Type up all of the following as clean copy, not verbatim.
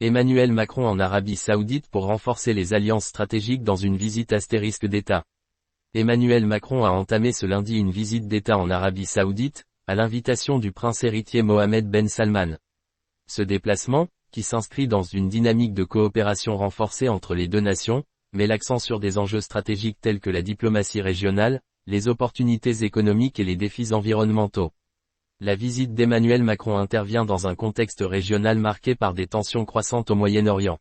Emmanuel Macron en Arabie Saoudite pour renforcer les alliances stratégiques dans une visite astérisque d'État. Emmanuel Macron a entamé ce lundi une visite d'État en Arabie Saoudite, à l'invitation du prince héritier Mohammed Ben Salman. Ce déplacement, qui s'inscrit dans une dynamique de coopération renforcée entre les deux nations, met l'accent sur des enjeux stratégiques tels que la diplomatie régionale, les opportunités économiques et les défis environnementaux. La visite d'Emmanuel Macron intervient dans un contexte régional marqué par des tensions croissantes au Moyen-Orient.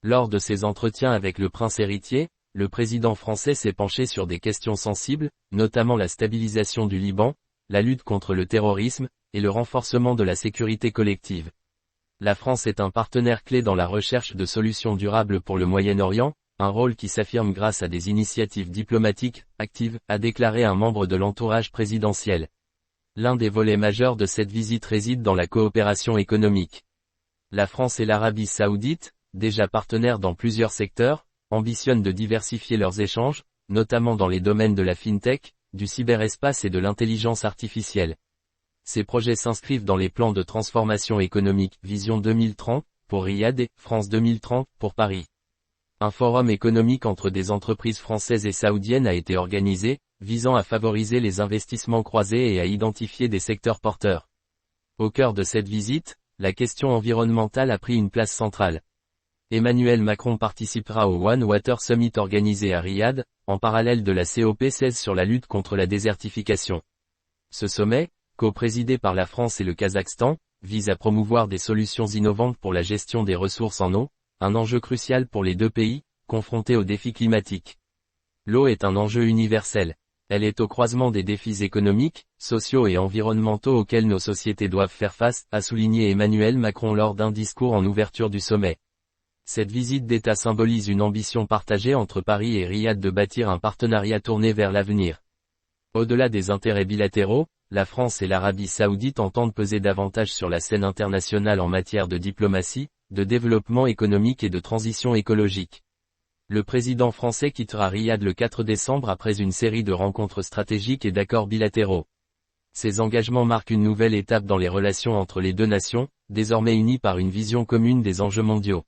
Lors de ses entretiens avec le prince héritier, le président français s'est penché sur des questions sensibles, notamment la stabilisation du Liban, la lutte contre le terrorisme, et le renforcement de la sécurité collective. La France est un partenaire clé dans la recherche de solutions durables pour le Moyen-Orient, un rôle qui s'affirme grâce à des initiatives diplomatiques actives, a déclaré un membre de l'entourage présidentiel. L'un des volets majeurs de cette visite réside dans la coopération économique. La France et l'Arabie Saoudite, déjà partenaires dans plusieurs secteurs, ambitionnent de diversifier leurs échanges, notamment dans les domaines de la fintech, du cyberespace et de l'intelligence artificielle. Ces projets s'inscrivent dans les plans de transformation économique Vision 2030, pour Riyad et France 2030, pour Paris. Un forum économique entre des entreprises françaises et saoudiennes a été organisé, visant à favoriser les investissements croisés et à identifier des secteurs porteurs. Au cœur de cette visite, la question environnementale a pris une place centrale. Emmanuel Macron participera au One Water Summit organisé à Riyad, en parallèle de la COP16 sur la lutte contre la désertification. Ce sommet, co-présidé par la France et le Kazakhstan, vise à promouvoir des solutions innovantes pour la gestion des ressources en eau, un enjeu crucial pour les deux pays, confrontés aux défis climatiques. L'eau est un enjeu universel. Elle est au croisement des défis économiques, sociaux et environnementaux auxquels nos sociétés doivent faire face, a souligné Emmanuel Macron lors d'un discours en ouverture du sommet. Cette visite d'État symbolise une ambition partagée entre Paris et Riyad de bâtir un partenariat tourné vers l'avenir. Au-delà des intérêts bilatéraux, la France et l'Arabie Saoudite entendent peser davantage sur la scène internationale en matière de diplomatie, de développement économique et de transition écologique. Le président français quittera Riyad le 4 décembre après une série de rencontres stratégiques et d'accords bilatéraux. Ces engagements marquent une nouvelle étape dans les relations entre les deux nations, désormais unies par une vision commune des enjeux mondiaux.